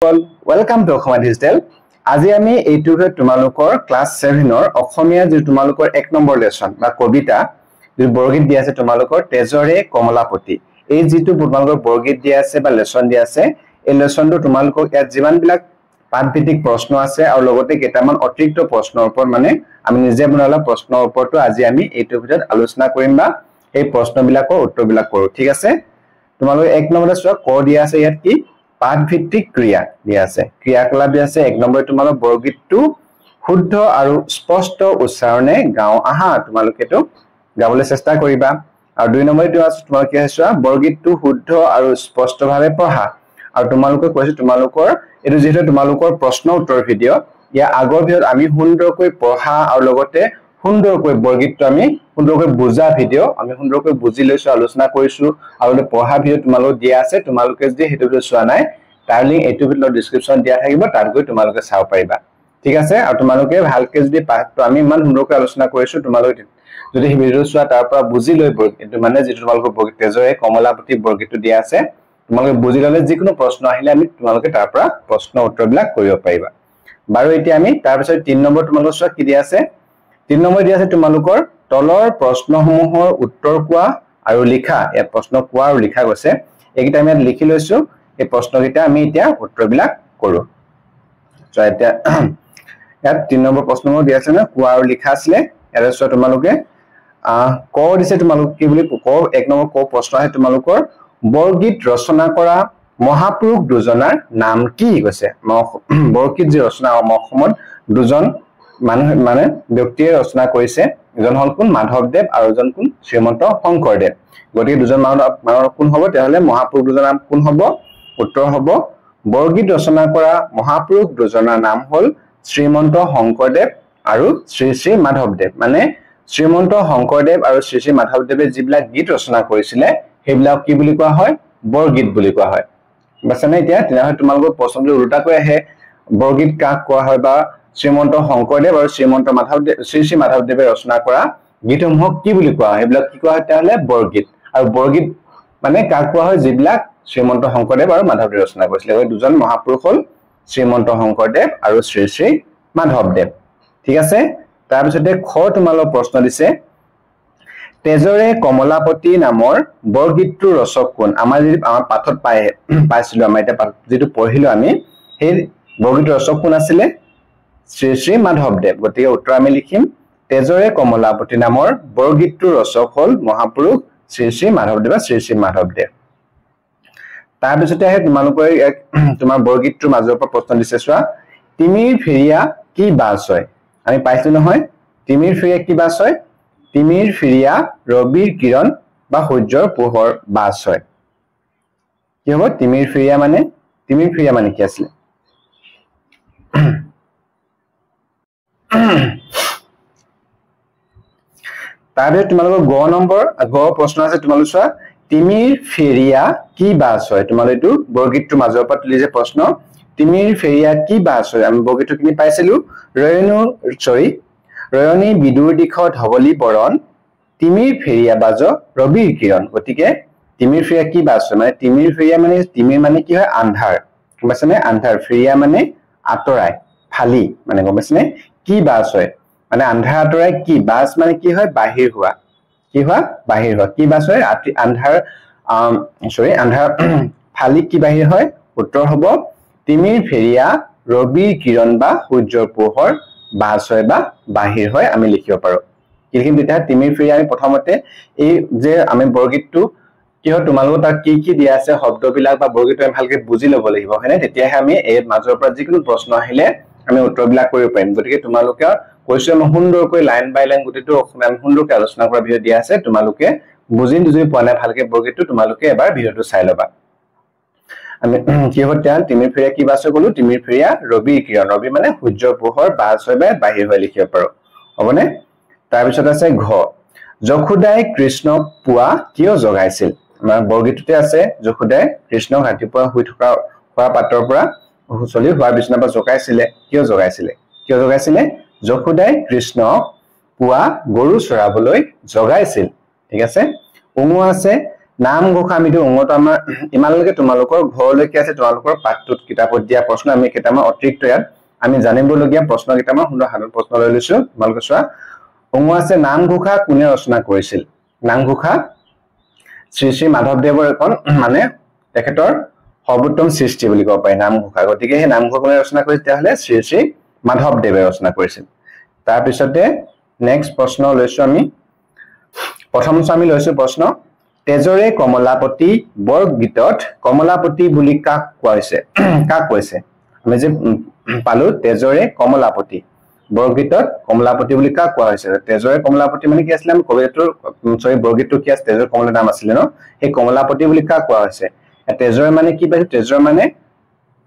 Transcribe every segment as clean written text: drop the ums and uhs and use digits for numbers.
Welcome to Okhama Digital. আজি আমি এইটো তোমালোকৰ ক্লাস 7 ৰ অসমীয়া যে তোমালোকৰ 1 নম্বৰ লেসন বা কবিতা যে বৰগীত দিয়া আছে তোমালোকৰ তেজৰে কমলাপতি এই যেটো তোমালোকৰ বৰগীত দিয়া আছে বা লেসন দিয়া আছে এই লেসনটো তোমালোকক ইয়াত যিমান বিলাক পাঠভিত্তিক প্ৰশ্ন আছে আৰু লগতে কেইটামান অতিৰিক্ত প্ৰশ্নৰ ওপৰত মানে আমি নিজে বনালা প্ৰশ্নৰ ওপৰতো আজি আমি এইটো ভিডিঅত আলোচনা কৰিম বা এই প্ৰশ্নবিলাকৰ উত্তৰবিলাক কৰো ঠিক আছে তোমালোক 1 নম্বৰতে চোৱা ক দিয়া আছে ইয়াত কি পাঠভিত্তিক ক্ৰিয়া দিয়া আছে ক্ৰিয়াকলাপ দিয়া আছে 1 নম্বৰ তোমালোক বৰগীতটো শুদ্ধ আৰু স্পষ্ট উচ্চাৰণে গাও আহা তোমালোকেটো গাবলৈ চেষ্টা কৰিবা আৰু 2 নম্বৰতে তোমালোক কি আছে বৰগীতটো শুদ্ধ আৰু স্পষ্টভাৱে পঢ়া আৰু তোমালোকে কৈছে তোমালোকৰ এটো যেটো তোমালোকৰ প্ৰশ্ন উত্তৰ ভিডিও ইয়া আগৰ ভিডিওত আমি সুন্দৰকৈ পঢ়া আৰু লগতে সুন্দৰকৈ বৰগীতটো আমি সুন্দৰকৈ বুজা ভিডিও আমি সুন্দৰকৈ বুজি লৈছো আলোচনা কৰিছো আৰু পঢ়া ভিডিও তোমালোক দিয়া আছে তোমালোকে যদি হেতু চোৱা নাই তাৰ লিংক এটো ভিডিওৰ ডেসক্ৰিপচন দিয়া থাকিব তাত গৈ তোমালোকে চাও পাৰিবা ঠিক আছে আৰু তোমালোকে ভালকৈ যদি পাঠটো আমি ইমান সুন্দৰকৈ আলোচনা কৰিছো তোমালোকে যদি এই ভিডিও চোৱা তাৰ পৰা বুজি লৈ বৰগীতটো মানে যেটো তোমালোকৰ বৰগীত তেজৰে কমলাপতি বৰগীতটো দিয়া আছে তোমালোকে বুজি ললে যিকোনো প্ৰশ্ন আহিলে আমি তোমালোকে তাৰ পৰা প্ৰশ্ন উত্তৰবিলাক কৰিব পাৰিবা বাৰু এতিয়া আমি তাৰ পিছত 3 নম্বৰ তোমালোকৰ চোৱা কি দিয়া আছে 3 নম্বৰ দিয়া আছে তোমালোকৰ তলৰ প্ৰশ্নসমূহৰ উত্তৰ কোৱা আৰু লিখা ইয়াত প্ৰশ্ন কোৱা আৰু লিখা গৈছে এইকিটা আমি লিখি লৈছো এই প্ৰশ্নকিটা আমি এতিয়া উত্তৰবিলাক কৰো সো এতিয়া ইয়াত 3 নম্বৰ প্ৰশ্নবোৰ দিয়া আছে না কোৱা আৰু লিখা আছে এৰে চোৱা তোমালোকে ক দিছে তোমালোক কি বুলি ক 1 নম্বৰ ক প্ৰশ্ন আছে তোমালোকৰ বৰগীত ৰচনা কৰা মহাপুৰুষ দুজনাৰ নাম কি কৈছে বৰগীত যে ৰচনা অসমত দুজন মানে ব্যক্তিয়ে ৰচনা কৰিছে এজন হল কোন মাধৱদেৱ আৰু এজন কোন শ্ৰীমন্ত শংকৰদেৱ গতিকে দুজন মানুহৰ কোন হ'ব তেহলে মহাপুৰুষ দুজনৰ নাম কোন হ'ব উত্তৰ হ'ব বৰগীত ৰচনা কৰা মহাপুৰুষ দুজনৰ নাম হ'ল শ্ৰীমন্ত শংকৰদেৱ আৰু শ্ৰী শ্ৰী মাধৱদেৱ মানে শ্ৰীমন্ত শংকৰদেৱ আৰু শ্ৰী শ্ৰী মাধৱদেৱে যিবিলাক গীত ৰচনা কৰিছিলে সেইবিলাক কি বুলি কোৱা হয় বৰগীত বুলি কোৱা হয় বাছনে এতিয়া তেনেহলে তোমালোকৰ প্ৰশ্নটো উল্টাকৈ আহে বৰগীত কাক কোৱা হয় বা শ্ৰীমন্ত শংকৰদেৱ আৰু শ্ৰীমন্ত মাধৱদেৱ শ্ৰী শ্ৰী মাধৱদেৱে ৰচনা কৰা গীতসমূহক কি বুলি কোৱা হয় সেইবিলাক কি কোৱা হয় তেহলে বৰগীত আৰু বৰগীত মানে কাক কোৱা হয় যিবিলাক শ্ৰীমন্ত শংকৰদেৱ আৰু মাধৱদেৱে ৰচনা কৰিছিল এই দুজন মহাপুৰুষ হ'ল শ্ৰীমন্ত শংকৰদেৱ আৰু শ্ৰী শ্ৰী মাধৱদেৱ ঠিক আছে তাৰ পিছতে খ তোমালোকৰ প্ৰশ্ন দিছে তেজৰে কমলাপতি নামৰ বৰগীতটোৰ ৰচক কোন আমাৰ যদি আমাৰ পাঠত পাইছিলো আমাৰ এটা যেটো পঢ়িলো আমি সেই বৰগীতৰ ৰচক কোন আছিল শ্ৰী শ্ৰী মাধৱদেৱ গতিকে উত্তৰ আমি লিখিম তেজৰে কমলাপতি নামৰ বৰগীতটোৰ ৰচক হ'ল মহাপুৰুষ শ্ৰী শ্ৰী মাধৱদেৱ শ্ৰী শ্ৰী মাধৱদেৱ তাৰ পিছতে আহে তোমালোকৰ তোমাৰ বৰগীতটোৰ মাজৰ পৰা প্ৰশ্ন দিছে চোৱা তিমিৰ ফিৰিয়া কি বাছ হয় আমি পাইছো নহয় তিমিৰ ফিৰিয়া কি বাছ হয় তিমিৰ ফিৰিয়া ৰবিৰ কিৰণ বা সূৰ্যৰ পোহৰ বাছ হয় কি হ'ব তিমিৰ ফিৰিয়া মানে কি আছিল তাৰে তোমালোকৰ গ নম্বৰ গ প্ৰশ্ন আছে তোমালোক চোৱা তিমিৰ ফেৰিয়া কি বাছ হয় তোমালোক এইটো বৰগীতটোৰ মাজৰ পৰা তুলি যে প্ৰশ্ন তিমিৰ ফেৰিয়া কি বাছ হয় আমি বৰগীতটো কিনি পাইছিলো ৰয়নী বিদুৰ দিশত হবলি বৰণ তিমিৰ ফেৰিয়া বাজ ৰবিৰ কিৰণ গতিকে তিমিৰ ফেৰিয়া কি বাছ হয় মানে তিমিৰ ফেৰিয়া মানে তিমিৰ মানে কি হয় আন্ধাৰ গমছনে আন্ধাৰ ফেৰিয়া মানে আতৰাই ফালি মানে গমছনে কি বাছ হয় মানে আন্ধাৰ আতৰাই কি বাছ মানে কি হয় বাহিৰ হোৱা কি বাছ হয় আন্ধাৰ আন্ধাৰ ফালি কি বাহিৰ হয় উত্তৰ হ'ব তিমিৰ ফেৰিয়া ৰবিৰ কিৰণ বা সূৰ্যৰ পোহৰ বাছ হয় বা বাহিৰ হয় আমি লিখিব পাৰো কিন্তু এতিয়া তিমিৰ ফেৰিয়া আমি প্ৰথমতে এই যে আমি বৰগীতটো কি হয় তোমালোকৰ তাত কি দিয়া আছে শব্দবিলাক বা বৰগীতটো আমি ভালকৈ বুজি ল'ব লাগিব হয়নে তেতিয়াহে আমি এই মাজৰ পৰা যিকোনো প্ৰশ্ন আহিলে আমি উত্তৰবিলাক কৰিব পাৰিম গতিকে তোমালোকে কৈছো আমি সুন্দৰকৈ লাইন বাই লাইন গুটিটো আমি সুন্দৰকৈ আলোচনা কৰা ভিডিও দিয়া আছে তোমালোকে বুজি পোৱা নাই ভালকৈ বৰগীতটো তোমালোকে এবাৰ ভিডিওটো চাই ল'বা আমি কি হয় তিমিৰ ফেৰিয়া কি বাছ কলো তিমিৰ ফেৰিয়া ৰবিৰ কিৰণ ৰবি মানে সূৰ্যৰ পোহৰ বাছ হয় বা বাহিৰ হয় লিখিব পাৰো হ'বনে তাৰ পিছত আছে ঘ যশোদাই কৃষ্ণক পুৱা কিয় জগাইছিল আমাৰ বৰগীততে আছে যশোদাই কৃষ্ণক ৰাতিপুৱা শুই থকা খোৱা পাতৰ পৰা হুচলি হোৱাৰ বিছনাৰ পৰা জগাইছিলে কিয় জগাইছিলে যশোদাই কৃষ্ণক পুৱা গৰু চৰাবলৈ জগাইছিল ঠিক আছে উমু আছে নামঘোষা আমিতো উন্নত আমাৰ ইমানলৈকে তোমালোকৰ ঘৰলৈকে আছে তোমালোকৰ পাঠটোত কিতাপত দিয়া প্ৰশ্ন আমি কেইটামান অতিৰিক্ত ইয়াত আমি জানিবলগীয়া প্ৰশ্ন কেইটামান সুন্দৰ সাধাৰণ প্ৰশ্ন লৈ লৈছো তোমালোকে চোৱা উঙ আছে নামঘোষা কোনে ৰচনা কৰিছিল নামঘোষা শ্ৰী শ্ৰী মাধৱদেৱৰ এখন মানে তেখেতৰ সৰ্বোত্তম সৃষ্টি বুলি ক'ব পাৰি নামঘোষা গতিকে সেই নামঘোষা কোনে ৰচনা কৰিছিল তেতিয়াহ'লে শ্ৰী শ্ৰী মাধৱদেৱে ৰচনা কৰিছিল তাৰ পিছতে নেক্সট প্ৰশ্ন লৈছো আমি প্ৰথম আমি লৈছো প্ৰশ্ন তেজৰে কমলাপতি বৰগীতত কমলাপতি বুলি কাক কোৱা হৈছে কাক কৈছে আমি যে পালো তেজৰে কমলাপতি বৰগীতত কমলাপতি বুলি কাক কোৱা হৈছে তেজৰে কমলাপতি মানে কি আছিল আমি কবিতাটোৰ বৰগীতটো কি আছে তেজৰ কমলা নাম আছিল ন সেই কমলাপতি বুলি কাক কোৱা হৈছে তেজৰে মানে কি পাইছে তেজৰ মানে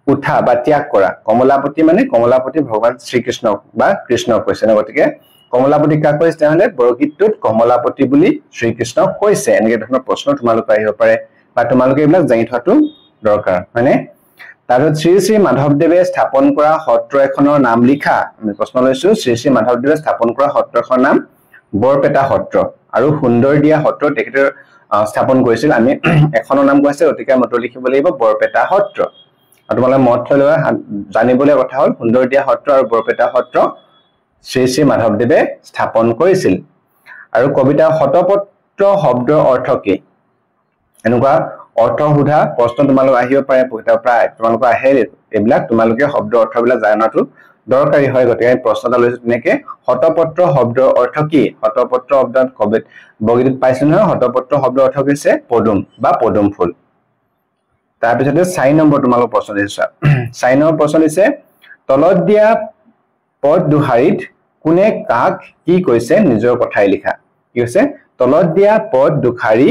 উঠা বা ত্যাগ কৰা কমলাপতি মানে কমলাপতি ভগৱান শ্ৰীকৃষ্ণ বা কৃষ্ণক কৈছে ন গতিকে কমলাপতি কাক কৈছে তেতিয়াহ'লে বৰগীতটোত কমলাপতি বুলি শ্ৰীকৃষ্ণক কৈছে এনেকে ধৰণৰ প্ৰশ্ন তোমালোকে আহিব পাৰে বা তোমালোকে এইবিলাক জানি থোৱাটো দৰকাৰ হয়নে তাৰপিছত শ্ৰী শ্ৰী মাধৱদেৱে স্থাপন কৰা সত্ৰ এখনৰ নাম লিখা আমি প্ৰশ্ন লৈছো শ্ৰী শ্ৰী মাধৱদেৱে স্থাপন কৰা সত্ৰ এখনৰ নাম বৰপেটা সত্ৰ আৰু সুন্দৰদিয়া সত্ৰ তেখেতে স্থাপন কৰিছিল আমি এখনৰ নাম কৈছে গতিকে মত লিখিব লাগিব বৰপেটা সত্ৰ আৰু তোমালোকে মত থৈ লোৱা জানিবলৈ কথা হ'ল সুন্দৰদিয়া সত্ৰ আৰু বৰপেটা সত্ৰ শ্ৰী শ্ৰী মাধৱদেৱে স্থাপন কৰিছিল আৰু কবিতা শতপত্ৰ শব্দৰ অৰ্থ কি এনেকুৱা অৰ্থ সোধা প্ৰশ্ন তোমালোক আহিব পাৰে প্ৰায় তোমালোক আহে এইবিলাক তোমালোকে শব্দ অৰ্থবিলাক জানাটো দৰকাৰী হয় গতিকে আমি প্ৰশ্ন এটা লৈছো তেনেকে শতপত্ৰ শব্দৰ অৰ্থ কি শতপত্ৰ শব্দত কবিত বগীত পাইছো নহয় শতপত্ৰ শব্দৰ অৰ্থ হৈছে পদুম বা পদুম ফুল তাৰ পিছতে 4 নম্বৰ তোমালোক প্ৰশ্ন দিছা 4 নম্বৰ প্ৰশ্ন দিছে তলত দিয়া পদ দুহাৰীত কোনে কাক কি কৈছে নিজৰ কথাই লিখা কি কৈছে তলত দিয়া পদ দুহাৰী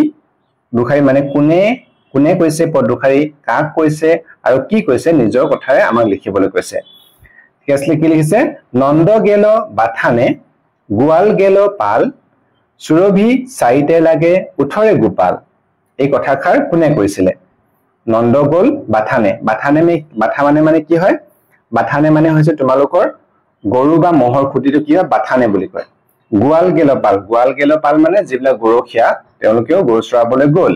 মানে কোনে কৈছে পদ দুহাৰী কাক কৈছে আৰু কি কৈছে নিজৰ কথাৰে আমাক লিখিবলৈ কৈছে ঠিক আছে কি লিখিছে নন্দ গেল বাথানে গোৱাল গেল পাল সুৰভি চাইতে লাগে উঠৰে গোপাল এই কথাষাৰ কোনে কৈছিলে নন্দ গল বাথানে বাথা মানে কি হয় বাথানে মানে হৈছে তোমালোকৰ গৰু বা মহৰ খুঁটিটো কি হয় বাথানে বুলি কয় গোৱাল গেল পাল মানে যিবিলাক গৰখীয়া তেওঁলোকেও গৰু চৰাবলৈ গ'ল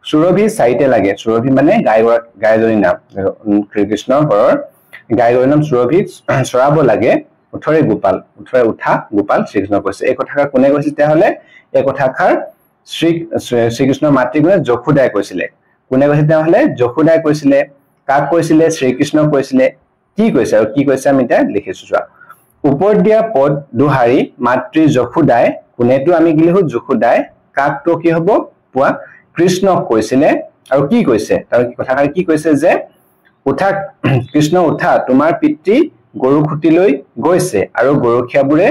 সুৰভি চাইতে লাগে সুৰভি মানে গায়জনীৰ নাম শ্ৰীকৃষ্ণৰ ঘৰৰ গায়জনীৰ নাম সুৰভি চৰাব লাগে উঠৰে উঠা গোপাল শ্ৰীকৃষ্ণ কৈছে এই কথাষাৰ কোনে কৈছিল তেতিয়াহ'লে এই কথাষাৰ শ্ৰীকৃষ্ণৰ মাতৃগণে যশোদাই কৈছিলে কোনে কৈছিল তেতিয়াহ'লে যশোদাই কৈছিলে কাক কৈছিলে শ্ৰীকৃষ্ণক কৈছিলে কি কৈছে আৰু কি কৈছে আমি এতিয়া লিখিছো চোৱা ওপৰত দিয়া পদ দুহাৰী মাতৃ যশোদাই কোনেটো আমি কি লিখো যশোদাই কাকটো কি হ'ব পোৱা কৃষ্ণক কৈছিলে আৰু কি কৈছে তাৰ কথাষাৰ কি কৈছে যে উঠা কৃষ্ণ উঠা তোমাৰ পিতৃ গৰু খুটিলৈ গৈছে আৰু গৰখীয়াবোৰে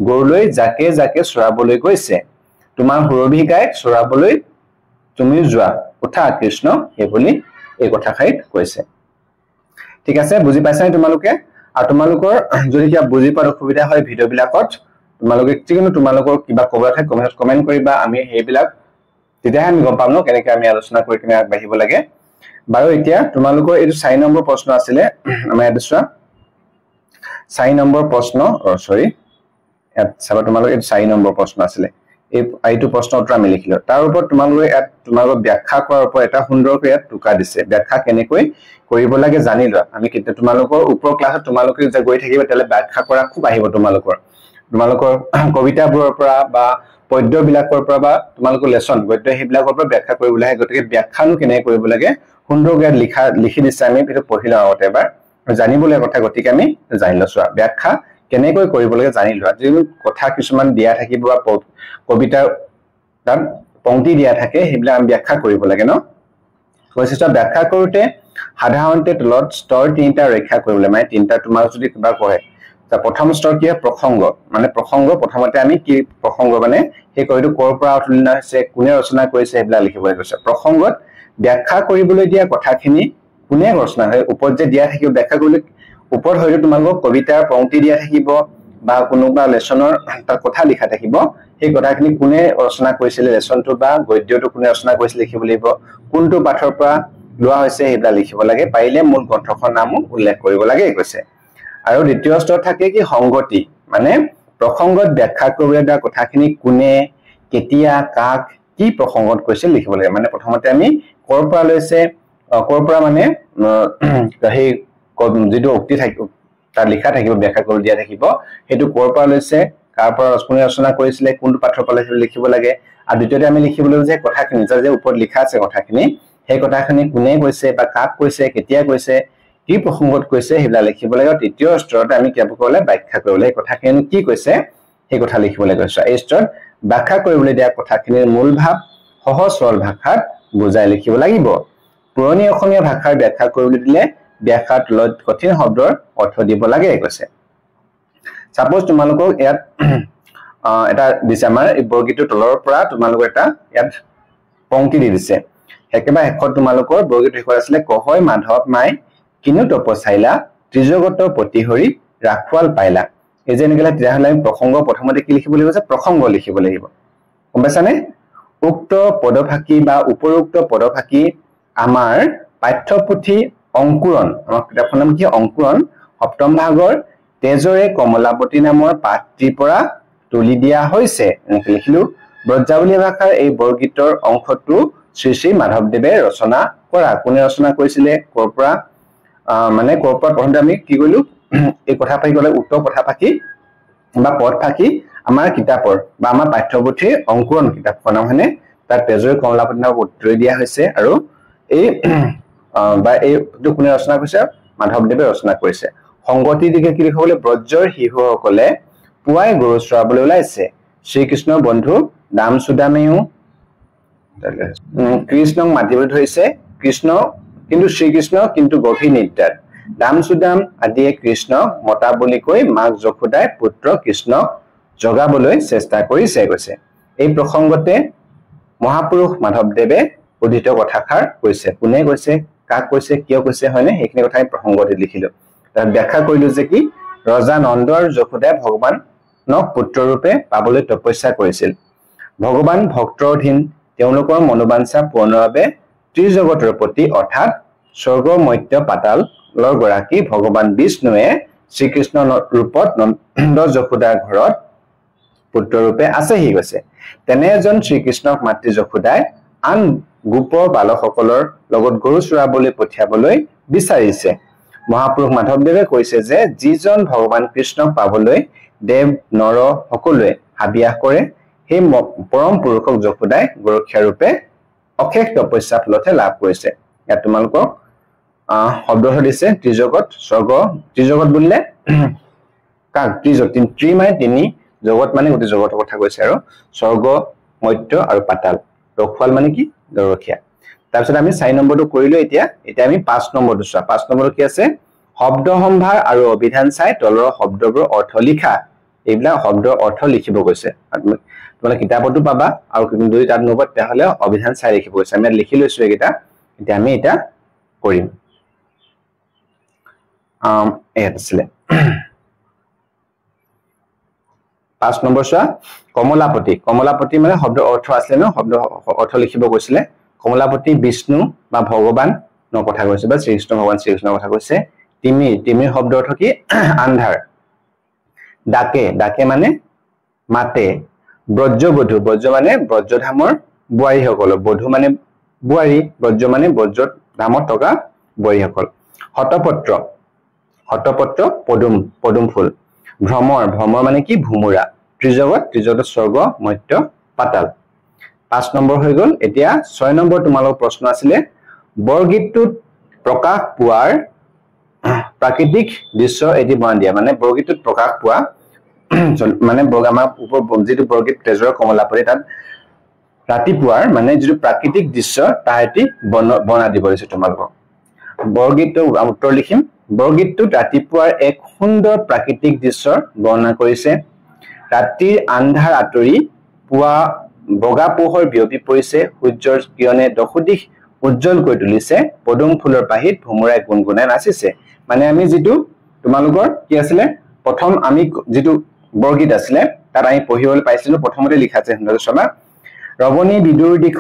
গৰুলৈ জাকে জাকে চৰাবলৈ গৈছে তোমাৰ সুৰভি গায়ক চৰাবলৈ তুমি যোৱা উঠা কৃষ্ণ এই বুলি এই কথাষাৰিত কৈছে ঠিক আছে বুজি পাইছানে তোমালোকে আৰু তোমালোকৰ যদি কিবা বুজি পোৱাৰ অসুবিধা হয় ভিডিঅ'বিলাকত তোমালোকে যিকোনো তোমালোকৰ কিবা ক'বলৈ থাকে কমেন্ট কৰিবা আমি সেইবিলাক তেতিয়াহে আমি গম পাম ন কেনেকৈ আমি আলোচনা কৰি কিনে আগবাঢ়িব লাগে বাৰু এতিয়া তোমালোকৰ এইটো 4 নম্বৰ প্ৰশ্ন আছিলে আমি ইয়াত চোৱা 4 নম্বৰ প্ৰশ্ন সৰি ইয়াত চাবা তোমালোকৰ এইটো 4 নম্বৰ প্ৰশ্ন আছিলে এইটো প্ৰশ্ন উত্তৰ আমি লিখিলো তাৰ ওপৰত তোমালোকে ইয়াত তোমালোক ব্যাখ্যা কৰাৰ ওপৰত এটা সুন্দৰকৈ ইয়াত টুকা দিছে ব্যাখ্যা কেনেকৈ কৰিব লাগে জানি লোৱা আমি কেতিয়া তোমালোকৰ ওপৰ ক্লাছত তোমালোকে যে গৈ থাকিব তেলে ব্যাখ্যা কৰা খুব আহিব তোমালোকৰ কবিতাবোৰৰ পৰা বা পদ্যবিলাকৰ পৰা বা তোমালোকৰ লেসন গদ্য সেইবিলাকৰ পৰা ব্যাখ্যা কৰিবলৈ আহে গতিকে ব্যাখ্যানো কেনেকৈ কৰিব লাগে সুন্দৰকৈ লিখি দিছে আমি এটা পঢ়িলা আগতে এবাৰ জানিবলৈ কথা গতিকে আমি জানি লৈছো ব্যাখ্যা কেনেকৈ কৰিব লাগে জানি লোৱা যিবোৰ কথা কিছুমান দিয়া থাকিব বা কবিতাৰ তাত পংক্তি দিয়া থাকে সেইবিলাক আমি ব্যাখ্যা কৰিব লাগে ন কৈছে ব্যাখ্যা কৰোতে সাধাৰণতে তলত স্তৰ 3টা ৰক্ষা কৰিবলৈ মানে 3টা তোমাৰ যদি কিবা কয় তা প্ৰথম স্তৰ কি প্ৰসংগ মানে প্ৰসংগ প্ৰথমতে আমি কি প্ৰসংগ মানে সেই কবিটো কৰ পৰা উঠলিন হৈছে কোনে ৰচনা কৰিছে সেইবিলাক লিখিবলৈ কৈছে প্ৰসংগত ব্যাখ্যা কৰিবলৈ দিয়া কথাখিনি কোনে ৰচনা হয় ওপৰত যে দিয়া থাকিব ব্যাখ্যা কৰিবলৈ ওপৰত হয়তো তোমালোকক কবিতাৰ পংক্তি দিয়া থাকিব বা কোনোবা লেসনৰ কথা লিখা থাকিব সেই কথাখিনি কোনে ৰচনা কৰিছিল লেসনটো বা গদ্যটো কোনে ৰচনা কৰিছিল লিখিব লাগিব কোনটো পাঠৰ পৰা লোৱা হৈছে সেইবিলাক লিখিব লাগে পাৰিলে মূল গ্ৰন্থখনৰ নামো উল্লেখ কৰিব লাগে কৈছে আৰু দ্বিতীয় স্তৰ থাকে কি সংগতি মানে প্ৰসংগত ব্যাখ্যা কৰিবলৈ দিয়া কথাখিনি কোনে কেতিয়া কাক কি প্ৰসংগত কৈছে লিখিব লাগে মানে প্ৰথমতে আমি কৰ পৰা লৈছে কৰ পৰা মানে সেই যেটো উক্তি থাকিব তাৰ লিখা থাকিব ব্যাখ্যা কৰি দিয়া থাকিব হেতু কৰ পৰা লৈছে কাৰ পৰা কোনে ৰচনা কৰিছিলে কোনটো পাঠৰ পৰা লিখিব লাগে আৰু দ্বিতীয়তে আমি লিখিবলৈ যে কথাখিনি যে ওপৰত লিখা আছে কথাখিনি সেই কথাখিনি কোনে কৈছে বা কাক কৈছে কেতিয়া কৈছে কি প্ৰসংগত কৈছে হেলা লিখিব লাগে আৰু তৃতীয় স্তৰত আমি কি ক'লে ব্যাখ্যা কৰিব লাগে কথাখিনি কি কৈছে সেই কথা লিখিব লাগে এই স্তৰত ব্যাখ্যা কৰিবলৈ দিয়া কথাখিনিৰ মূল ভাৱ সহজ সৰল ভাষাত বুজাই লিখিব লাগিব পুৰণি অসমীয়া ভাষাৰ ব্যাখ্যা কৰিবলৈ দিলে ব্যাখ্যাৰ তলত কঠিন শব্দৰ অৰ্থ দিব লাগে কৈছে সাপোজ তোমালোকক ইয়াত এটা দিছে আমাৰ এই বৰ্গীটোৰ তলৰ পৰা তোমালোকৰ এটা ইয়াত পংক্তি দি দিছে একেবাৰে শেষত তোমালোকৰ বৰ্গীটো শেষত আছিলে কহয় মাধৱ মাই কিনু তপচাইলা ত্ৰিজগত প্ৰতিহৰি ৰাখৱাল পাইলা এই যে এনেকৈ তেতিয়াহ'লে আমি প্ৰসংগ প্ৰথমতে কি লিখিব লাগিব যে প্ৰসংগ লিখিব লাগিব গম পাইছানে উক্ত পদফাকি বা উপৰোক্ত পদফাকি আমাৰ পাঠ্যপুথি অংকুৰণ আমাৰ কিতাপখনৰ নাম কি অংকুৰণ সপ্তম ভাগৰ তেজৰে কমলাপতি নামৰ পাঠটিৰ পৰা তুলি দিয়া হৈছে এনেকৈ লিখিলো ব্ৰজাৱলী ভাষাৰ এই বৰগীতৰ অংশটো শ্ৰী শ্ৰী মাধৱদেৱে ৰচনা কৰা কোনে ৰচনা কৰিছিলে কৰ পৰা মানে কৰ পৰা প্ৰথমতে আমি কি কৰিলো এই কথা পাতি গলে উক্ত কথা পাতি বা পদ ফাকি আমাৰ কিতাপৰ বা আমাৰ পাঠ্যপুথিৰ অংকুৰণ কিতাপখন হয়নে তাৰ তেজৰে কমলাপতি নামৰ উত্তৰ দিয়া হৈছে আৰু এই বা এইটো কোনে ৰচনা কৰিছে মাধৱদেৱে ৰচনা কৰিছে সংগতি দিকে কি লিখিবলৈ ব্ৰজৰ শিশুসকলে পুৱাই গৰু চৰাবলৈ ওলাইছে শ্ৰীকৃষ্ণৰ বন্ধু দাম সুদামেও কৃষ্ণক মাতিবলৈ ধৰিছে কৃষ্ণ কিন্তু শ্ৰীকৃষ্ণ কিন্তু গভীৰ নিদ্ৰাত দাম সুদাম আদিয়ে কৃষ্ণক মতা বুলি কৈ মাক যশোদাই পুত্ৰ কৃষ্ণক জগাবলৈ চেষ্টা কৰিছে কৈছে এই প্ৰসংগতে মহাপুৰুষ মাধৱদেৱে উদিত কথাষাৰ কৈছে কোনে কৈছে কাক কৈছে কিয় কৈছে হয়নে এইখিনি কথা আমি প্ৰসংগতে লিখিলো তাৰ ব্যাখ্যা কৰিলো যে কি ৰজা নন্দ আৰু যশোদাই ভগৱানক পুত্ৰ ৰূপে পাবলৈ তপস্যা কৰিছিল ভগৱান ভক্তৰ অধীন তেওঁলোকৰ মনোবাঞ্ছা পূৰণৰ বাবে ত্ৰিজগতৰ প্ৰতি অৰ্থাৎ স্বৰ্গ মৰ্ত্য পাতালৰ গৰাকী ভগৱান বিষ্ণুৱে শ্ৰীকৃষ্ণৰ ৰূপত নন্দ যশোদাৰ ঘৰত পুত্ৰ ৰূপে আছেহি গৈছে তেনে এজন শ্ৰীকৃষ্ণক মাতৃ যশোদাই আন গোপ বালকসকলৰ লগত গৰু চৰাবলৈ পঠিয়াবলৈ বিচাৰিছে মহাপুৰুষ মাধৱদেৱে কৈছে যে যিজন ভগৱান কৃষ্ণক পাবলৈ দেৱ নৰ সকলোৱে হাবিয়াস কৰে সেই পৰম পুৰুষক যশোদাই গৰখীয়া ৰূপে অশেষ তপস্যা ফলতে লাভ কৰিছে ইয়াত তোমালোকক শব্দ দিছে ত্ৰিজগত স্বৰ্গ ত্ৰিজগত বুলিলে কাক ত্ৰি মানে তিনি জগত মানে গোটেই জগতৰ কথা কৈছে আৰু স্বৰ্গ মৰ্ত্য আৰু পাতাল ৰখৱাল মানে কি গৰখীয়া তাৰপিছত আমি 4 নম্বৰটো কৰিলো এতিয়া আমি 5 নম্বৰটো চোৱা 5 নম্বৰটো কি আছে শব্দ সম্ভাৰ আৰু অভিধান চাই তলৰ শব্দবোৰ অৰ্থ লিখা এইবিলাক শব্দৰ অৰ্থ লিখিব কৈছে তোমালোকে কিতাপতো পাবা আৰু যদি তাত নপোৱা তেতিয়াহ'লে অভিধান চাই লিখিব কৈছে আমি লিখি লৈছো এইকেইটা এতিয়া আমি এটা কৰিম ইয়াত আছিলে 5 নম্বৰ চোৱা কমলাপতি মানে শব্দৰ অৰ্থ আছিলে ন শব্দ অৰ্থ লিখিব কৈছিলে কমলাপতি বিষ্ণু বা ভগৱান ন কথা কৈছে বা শ্ৰীকৃষ্ণ ভগৱান শ্ৰীকৃষ্ণৰ কথা কৈছে তিমিৰ শব্দ অৰ্থ কি আন্ধাৰ ডাকে মানে মাতে ব্ৰজবধূ ব্ৰজ মানে ব্ৰজধামৰ বোৱাৰীসকল বধূ মানে বোৱাৰী ব্ৰজ মানে ব্ৰজত ধামত থকা বোৱাৰীসকল হতপত্ৰ পদুম ফুল ভ্ৰমৰ মানে কি ভুমুৰা ত্ৰিজগত স্বৰ্গ মৰ্ত্য পাতাল 5 নম্বৰ হৈ গল এতিয়া 6 নম্বৰ তোমালোকৰ প্ৰশ্ন আছিলে বৰগীতটোত প্ৰকাশ পোৱাৰ প্ৰাকৃতিক দৃশ্য এটি বৰ্ণনা দিয়া মানে বৰগীতটোত প্ৰকাশ পোৱা মানে আমাৰ ওপৰ যিটো বৰগীত তেজৰ কমলাপতি তাত ৰাতিপুৱাৰ মানে যিটো প্ৰাকৃতিক দৃশ্য তাৰ এটি বৰ্ণনা দিব দিছে তোমালোকক বৰগীতটো উত্তৰ লিখিম বৰগীতটোত ৰাতিপুৱাৰ এক সুন্দৰ প্ৰাকৃতিক দৃশ্যৰ বৰ্ণনা কৰিছে ৰাতিৰ আন্ধাৰ আঁতৰি পুৱা বগা পোহৰ বিয়পি পৰিছে সূৰ্যৰ কিৰণে দশদিশ উজ্জ্বল কৰি তুলিছে পদুম ফুলৰ পাহিত ভুমুৰাই গুণগুণাই নাচিছে মানে আমি যিটো তোমালোকৰ কি আছিলে প্ৰথম আমি যিটো বৰগীত আছিলে তাত আমি পঢ়িবলৈ পাইছিলো প্ৰথমতে লিখা আছে সুন্দৰ শৰ্মা ৰবনী বিদুৰ দিশ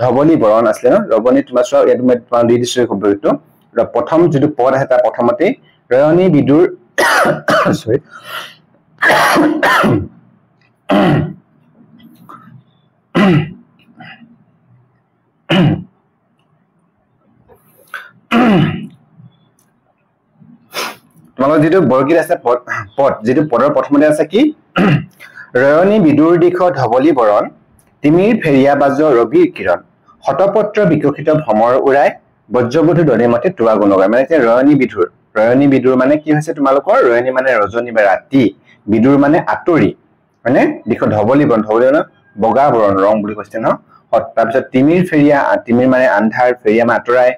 ধবলি বৰণ আছিলে ন ৰবনী তোমাৰ চোৱা ইয়াত মই তোমাক দি দিছো শব্দটো প্ৰথম যিটো পদ আছে তাৰ প্ৰথমতে ৰয়নী বিদুৰ সৰি তোমালোকৰ যেটো বৰ্গীত আছে পদ যেটো পদৰ প্ৰথমতে আছে কি ৰয়নি বিদুৰ দিশত ধবলি বৰণ তিমিৰ ফেৰিয়া বাজৰ ৰবিৰ কিৰণ হতপত্ৰ বিকশিত ভ্ৰমৰ উৰাই বজ্ৰবধূ দনিমতে তোৱা গুণগায় মানে ৰয়নি বিদুৰ মানে কি হৈছে তোমালোকৰ ৰয়নি মানে ৰজনী বা ৰাতি বিদুৰ মানে আতৰি মানে দিশত ধবলি বৰণ বগা বৰণ ৰং বুলি কৈছে ন তাৰ পিছত তিমিৰ ফেৰিয়া তিমিৰ মানে আন্ধাৰ ফেৰিয়া মানে আতৰাই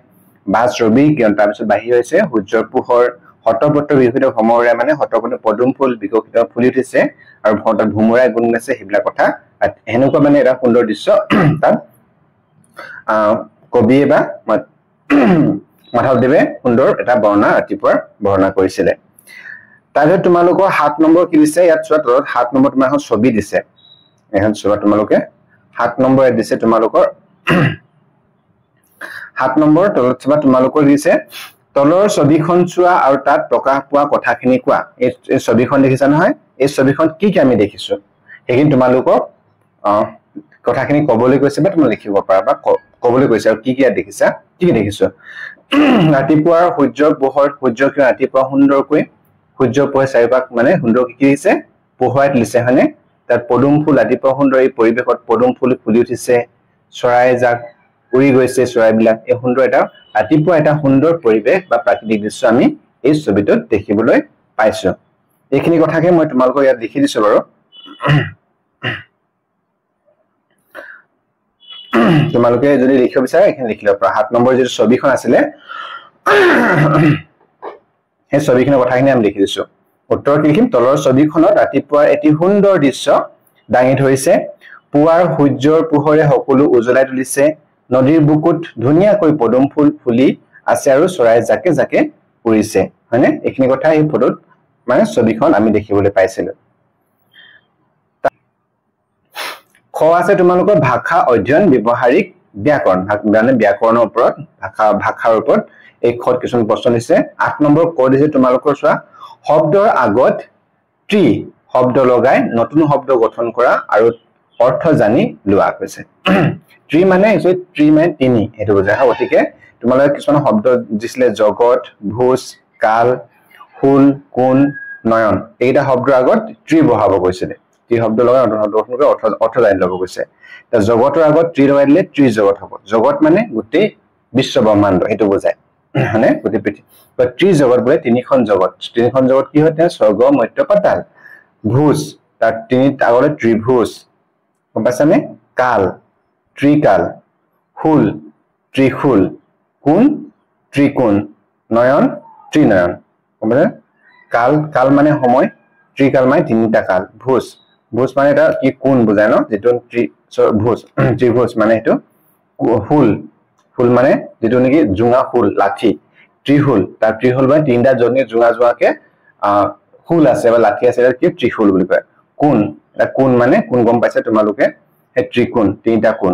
বাজ ৰবিৰ কিৰণ তাৰ পিছত বাহিৰ হৈছে সূৰ্যৰ পোহৰ হতপত্ৰ বিকশিত ভ্ৰমৰ উৰাই মানে হতপত্ৰ পদুম ফুল বিকশিত ফুলি উঠিছে আৰু ভ্ৰমত ভুমৰাই গুণ গাইছে সেইবিলাক কথা হেনেকুৱা মানে এটা সুন্দৰ দৃশ্য তাত কবিয়ে বা মাধৱদেৱে সুন্দৰ এটা বৰ্ণনা ৰাতিপুৱাৰ বৰ্ণনা কৰিছিলে তাৰপিছত তোমালোকৰ 7 নম্বৰ কি দিছে ইয়াত চোৱা তলত 7 নম্বৰ তোমাৰ এখন ছবি দিছে এখন চোৱা তোমালোকে 7 নম্বৰ দিছে তোমালোকৰ 7 নম্বৰ তলত চোৱা তোমালোকৰ দিছে তলৰ ছবিখন চোৱা আৰু তাত প্ৰকাশ পোৱা কথাখিনি কোৱা এই ছবিখন দেখিছা নহয় এই ছবিখন কি কি আমি দেখিছো সেইখিনি তোমালোকক কথাখিনি কবলৈ কৈছে বা তুমি লিখিব পাৰা বা কবলৈ কৈছে আৰু কি কি দেখিছা কি কি দেখিছো ৰাতিপুৱাৰ সূৰ্যৰ পোহৰ সূৰ্য কিয় ৰাতিপুৱা সুন্দৰকৈ সূৰ্য পোহৰ চাৰিপাক মানে সুন্দৰ কি দিছে পোহৰাই তুলিছে হয়নে তাত পদুম ফুল ৰাতিপুৱা সুন্দৰ এই পৰিবেশত পদুম ফুল ফুলি উঠিছে চৰাই জাক উৰি গৈছে চৰাইবিলাক এই সুন্দৰ এটা ৰাতিপুৱা এটা সুন্দৰ পৰিবেশ বা প্ৰাকৃতিক দৃশ্য আমি এই ছবিটোত দেখিবলৈ পাইছো এইখিনি কথাকে মই তোমালোকক ইয়াত লিখি দিছো বাৰু তোমালোকে যদি লিখিব বিচাৰে এখানে লিখি লব পাৰা 7 নম্বৰ যেটো ছবিখন আছিল এই ছবিখনৰ কথাখিনি আমি লিখি দিছো উত্তৰ কি লিখিম তলৰ ছবিখনত ৰাতিপুৱাৰ এটি সুন্দৰ দৃশ্য দাঙি ধৰিছে পুৱাৰ সূৰ্যৰ পোহৰে সকলো উজলাই তুলিছে নদীৰ বুকুত ধুনিয়াকৈ পদুম ফুল ফুলি আছে আৰু চৰাই জাকে জাকে উৰিছে হয়নে এইখিনি কথা এই ফটোত মানে ছবিখন আমি দেখিবলৈ পাইছিলো খ আছে তোমালোকৰ ভাষা অধ্যয়ন ব্যৱহাৰিক ব্যাকৰণ মানে ব্যাকৰণৰ ওপৰত ভাষাৰ ওপৰত এই খত কিছুমান প্ৰশ্ন দিছে 8 নম্বৰ ক দিছে তোমালোকৰ চোৱা শব্দৰ আগত ত্ৰি শব্দ লগাই নতুন শব্দ গঠন কৰা আৰু অৰ্থ জানি লোৱা কৈছে ত্ৰি মানে তিনি এটো বুজা হয় গতিকে তোমালোকে কিছুমান শব্দ দিছিলে জগত ভোজ কাল ফুল কোন নয়ন এইটা শব্দৰ আগত ত্ৰি বহাব কৈছিলে ত্ৰি শব্দ লগাই নতুন অৰ্থ জানি ল'ব কৈছে তা জগতৰ আগত ত্ৰি লগাই দিলে ত্ৰি জগত হ'ব জগত মানে গোটেই বিশ্ব ব্ৰহ্মাণ্ড এটো বুজায় মানে গোটেই পৃথিৱী বা ত্ৰি জগত বলে তিনিখন জগত কি হয় স্বৰ্গ মৰ্ত্য পাতাল ভোজ তাৰ তিনিত আগলে ত্ৰিভুজ গম পাইছানে কাল ত্ৰিকাল ফুল ত্ৰিশুল কোন ত্ৰিকোণ নয়ন ত্ৰিনয়ন গম পাইছা কাল মানে সময় ত্ৰিকাল মানে তিনিটা কাল ভোজ মানে এটা কি কোন বুজায় ন যেটো ত্ৰিভুজ মানে এটো ফুল মানে যেটো নেকি জুঙা ফুল লাঠি ত্ৰিহুল তাৰ ত্ৰিহুল মানে তিনিটা জনে জুঙাকে ফুল আছে বা লাঠি আছে কি ত্ৰিহুল বুলি কয় কোন মানে কোন গম পাইছে তোমালোকে হে ত্ৰিকোণ তিনিটা কোণ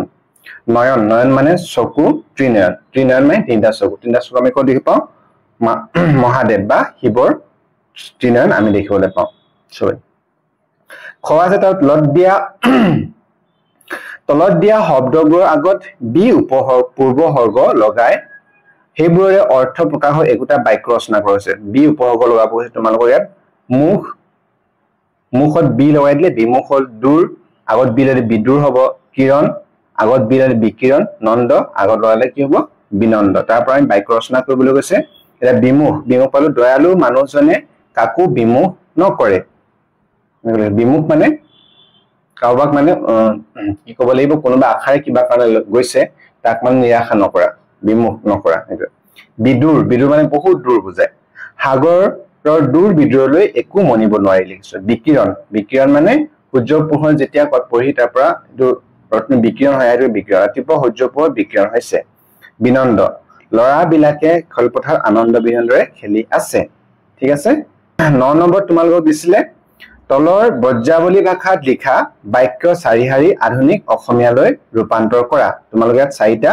নয়ন মানে চকু ত্ৰিনয়ন মানে তিনিটা চকু আমি ক'ত দেখি পাওঁ মহাদেৱ বা শিৱৰ ত্ৰিনয়ন আমি দেখিবলৈ পাওঁ সৰি খ আছে তাৰ তলত দিয়া শব্দবোৰৰ আগত বি পূৰ্বসৰ্গ লগাই সেইবোৰৰে অৰ্থ প্ৰকাশ হৈ একোটা বাক্য ৰচনা কৰিছে বি উপসৰ্গ লগাব হৈছে তোমালোকৰ ইয়াত মুখত বি লগাই দিলে বিমুখ হল দূৰ আগত বি লগালে বিদূৰ হ'ব কিৰণ আগত বি লগালে বিকিৰণ নন্দ আগত লগালে কি হ'ব বিনন্দ তাৰ পৰা আমি বাক্য ৰচনা কৰিবলৈ কৈছে এটা বিমুখ পালো দয়ালু মানুহজনে কাকো বিমুখ নকৰে বিমুখ মানে কাৰোবাক মানে কি ক'ব লাগিব কোনোবা আখাৰে কিবা কাৰণে গৈছে তাক মানে নিৰাশা নকৰা বিমুখ নকৰা বিদূৰ মানে বহুত দূৰ বুজায় সাগৰৰ দূৰ বিদূৰলৈ একো মনিব নোৱাৰি লিখিছো বিকিৰণ মানে সূৰ্যৰ পোহৰ যেতিয়া পৰি তাৰ পৰা বিকিৰণ হয় আৰু বিকিৰণ ৰাতিপুৱা সূৰ্যৰ পোহৰ বিকিৰণ হৈছে বিনন্দ লৰাবিলাকে খেলপথাৰ আনন্দ বিনন্দৰে খেলি আছে ঠিক আছে 9 নম্বৰ তোমালোকক দিছিলে তলৰ বজ্ৰাৱলী ভাষাত লিখা বাক্য চাৰিহাৰী আধুনিক অসমীয়ালৈ ৰূপান্তৰ কৰা তোমালোকে ইয়াত চাৰিটা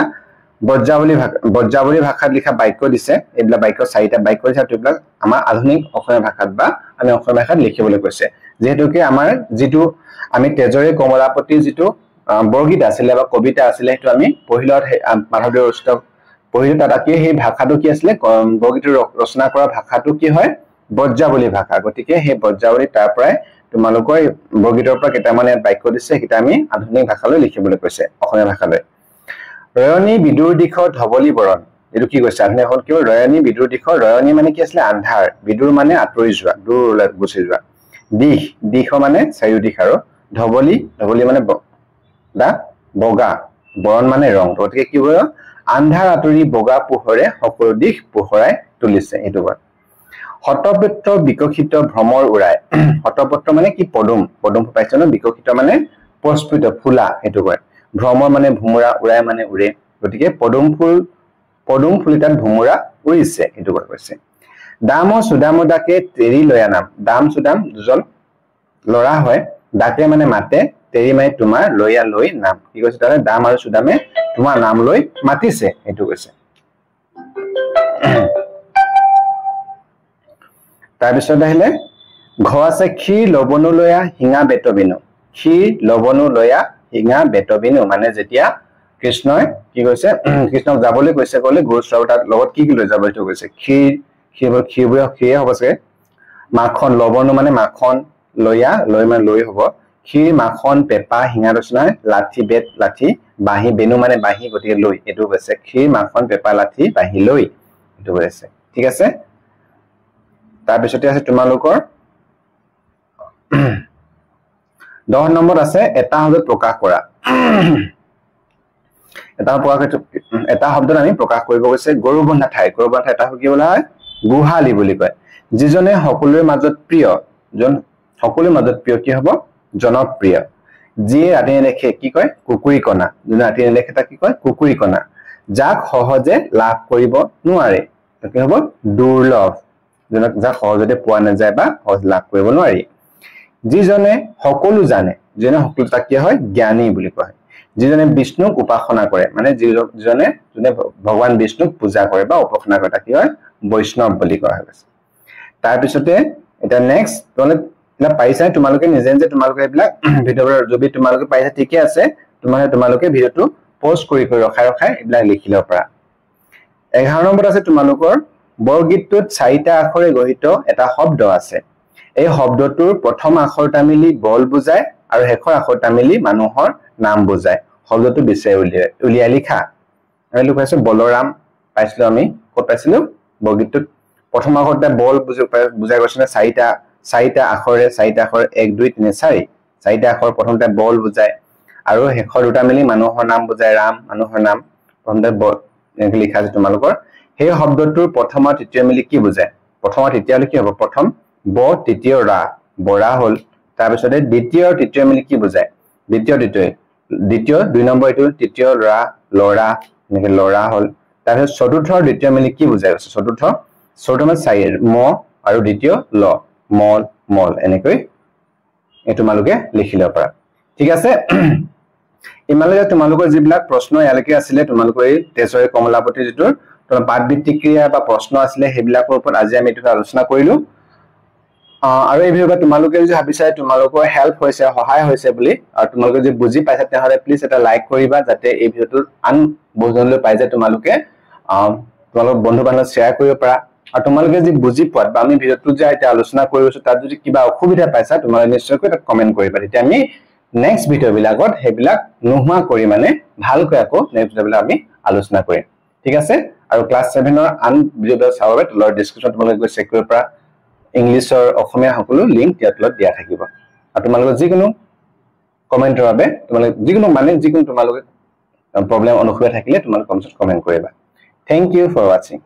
বজ্ৰাৱলী ভাষাত লিখা বাক্য দিছে এইবিলাক বাক্য চাৰিটা বাক্য দিছে এইবিলাক আমাৰ আধুনিক অসমীয়া ভাষাত বা আমি অসমীয়া ভাষাত লিখিবলৈ কৈছে যেহেতুকে আমাৰ যেটো আমি তেজৰে কমলাপতি যেটো বৰগীত আছিলে বা কবিতা আছিলে সেইটো আমি পঢ়িলত মাধৱদেৱ ৰচিত পঢ়িলো তাত কি সেই ভাষাটো কি আছিলে বৰগীত ৰচনা কৰা ভাষাটো কি হয় ব্ৰজাৱলী ভাষা গতিকে সেই ব্ৰজাৱলী তাৰ পৰাই তোমালোকৰ বৰগীতৰ পৰা কেইটামান বাক্য দিছে সেটা আমি আধুনিক ভাষালৈ লিখিবলৈ কৈছে অসমীয়া ভাষালৈ ৰয়নী বিদুৰ দিশত ধবলি বৰণ এটো কি কৈছে আধুনিক এখন কি ৰয়নী বিদুৰ দিশৰ ৰয়নী মানে কি আছিলে আন্ধাৰ বিদুৰ মানে আঁতৰি যোৱা দূৰলৈ গুচি যোৱা দিশ মানে চাৰিও দিশ আৰু ধবলি মানে দা বগা বৰণ মানে ৰং গতিকে কি হয় আন্ধাৰ আঁতৰি বগা পোহৰে সকলো দিশ পোহৰাই তুলিছে এটো বৰ হতপত্ৰ বিকশিত ভ্ৰমৰ উৰাই হতপত্ৰ মানে কি পদুম পাইছে ন বিকশিত মানে প্ৰস্ফুট ফুলা এটো কয় ভ্ৰমৰ মানে ভুমুৰা উৰাই মানে উৰে গতিকে পদুম ফুলি তাত ভুমুৰা উৰিছে এটো কৈছে দাম সুদাম দাকে তেৰি লয়া নাম দাম সুদাম দুজন লৰা হয় দাকে মানে মাতে তেৰি মানে তোমাৰ লয়া লৈ নাম কি কৈছে তাৰে দাম আৰু সুদামে তোমাৰ নাম লৈ মাতিছে এটো কৈছে তাৰ পিছত আহিলে ঘ আছে ক্ষীৰ লবনু লয়া হিঙা বেতবিনু ক্ষীৰ লবনু লয়া হিঙা বেতবিনু মানে যেতিয়া কৃষ্ণই কি কৈছে কৃষ্ণক যাবলৈ কৈছে কলে গুৰু শ্ৰৱতাৰ লগত কি লৈ যাব এটো কৈছে ক্ষীৰ হবছে মাখন লবনু মানে মাখন লয়া লৈ মানে লৈ হ'ব ক্ষীৰ মাখন পেপা হিঙা ৰচনা লাঠি বেত লাঠি বাহি বেনু মানে বাহি গতিকে লৈ এটো কৈছে ক্ষীৰ মাখন পেপা লাঠি বাহি লৈ এটো কৈছে ঠিক আছে তাৰ পিছতে আছে তোমালোকৰ 10 নম্বৰ আছে এটা শব্দ প্ৰকাশ কৰা এটা শব্দত আমি প্ৰকাশ কৰিব গৈছে গৰু বন্ধা ঠাই এটা কি বলা হয় গুহালি বুলি কয় যিজনে সকলোৰ মাজত প্ৰিয় সকলোৰ মাজত প্ৰিয় কি হ'ব জনপ্ৰিয় যিয়ে ৰাতি নেখে কি কয় কুকুৰিকণা যোনে ৰাতি নেখে তাক কি কয় কুকুৰিকণা যাক সহজে লাভ কৰিব নোৱাৰে কি হ'ব দুৰ্লভ যাক সহজতে পোৱা নাযায় বা সহজ লাভ কৰিব নোৱাৰি যিজনে সকলো জানে যেনে সকলো তাক কি হয় জ্ঞানী বুলি কয় যিজনে বিষ্ণুক উপাসনা কৰে মানে যোনে ভগৱান বিষ্ণুক পূজা কৰে বা উপাসনা কৰে তাক কি হয় বৈষ্ণৱ বুলি কোৱা হয় তাৰ পিছতে এটা নেক্সট তোমালোকে পাইছা তোমালোকে নিজে নিজে তোমালোকে এইবিলাক ভিডিঅ'ৰ যদি তোমালোকে পাইছা ঠিকই আছে তোমালোকে ভিডিঅ'টো পোষ্ট কৰি ৰখাই এইবিলাক লিখি লব পাৰা 11 নম্বৰত আছে তোমালোকৰ বৰগীতটোত 4টা আখৰে গঠিত এটা শব্দ আছে এই শব্দটোৰ প্ৰথম আখৰটা মিলি বল বুজায় আৰু শেষৰ আখৰটা মিলি মানুহৰ নাম বুজায় শব্দটো বিচাৰি উলিয়াই লিখা আমি লিখাইছো বলৰাম পাইছিলো আমি ক'ত পাইছিলো বৰগীতটোত প্ৰথম আখৰটা বল বুজাই গৈছে 4টা আখৰে 1 2 3 4 4টা আখৰ প্ৰথমতে বল বুজায় আৰু শেষৰ দুটা মিলি মানুহৰ নাম বুজায় ৰাম মানুহৰ নাম প্ৰথমতে বল এনেকৈ লিখা আছে তোমালোকৰ সেই শব্দটোৰ প্ৰথম আৰু তৃতীয় মিলি কি বুজায় প্ৰথম আৰু তৃতীয় কি হ'ব প্ৰথম ব তৃতীয় ৰা বৰা হল তাৰ পিছতে দ্বিতীয় আৰু তৃতীয় মিলি কি বুজায় দ্বিতীয় 2 নম্বৰ এটো তৃতীয় ৰা লৰা এনেকৈ লৰা হল তাৰ পিছত চতুৰ্থ আৰু দ্বিতীয় মিলি কি বুজায় চতুৰ্থ মানে 4 ম আৰু দ্বিতীয় ল মল এনেকৈ এই তোমালোকে লিখি লব পাৰা ঠিক আছে ইমানলৈকে তোমালোকৰ যিবিলাক প্ৰশ্ন ইয়ালৈকে আছিলে তোমালোকৰ এই তেজৰে কমলাপতি যিটো পাঠ ভিত্তিক ক্ৰিয়া বা প্ৰশ্ন আছিলে সেইবিলাকৰ ওপৰত আজি আমি এটা আলোচনা কৰিলো আৰু এই ভিডিঅ'ত তোমালোকে যদি ভাবিছা তোমালোকৰ হেল্প হৈছে সহায় হৈছে বুলি আৰু তোমালোকে যদি বুজি পাইছা তেতিয়াহ'লে প্লিজ এটা লাইক কৰিবা যাতে এই ভিডিঅ'টো আন বহুজনলৈ পাই যায় তোমালোকে তোমালোকৰ বন্ধু বান্ধৱক শ্বেয়াৰ কৰিব পাৰা আৰু তোমালোকে যদি বুজি পোৱা বা আমি ভিডিঅ'টো যে এটা আলোচনা কৰি আছো তাত যদি কিবা অসুবিধা পাইছা তোমালোকে নিশ্চয়কৈ এটা কমেন্ট কৰিবা তেতিয়া আমি নেক্সট ভিডিঅ'বিলাকত সেইবিলাক নোহোৱা কৰি মানে ভালকৈ আকৌ নেক্সট ভিডিঅ'বিলাক আমি আলোচনা কৰিম ঠিক আছে আৰু ক্লাছ 7 ৰ আন ভিডিঅ'বিলাক চাবলৈ তলৰ ডেসক্ৰিপচন তোমালোকে গৈ চেক কৰিব পাৰা ইংলিছৰ অসমীয়া সকলো লিংক ইয়াত দিয়া থাকিব আৰু তোমালোকৰ যিকোনো কমেন্টৰ বাবে তোমালোকে যিকোনো তোমালোকে প্ৰবলেম অনুসৰি থাকিলে তোমালোকে কমেন্ট কৰিবা থ্যাংক ইউ ফৰ ওয়াচিং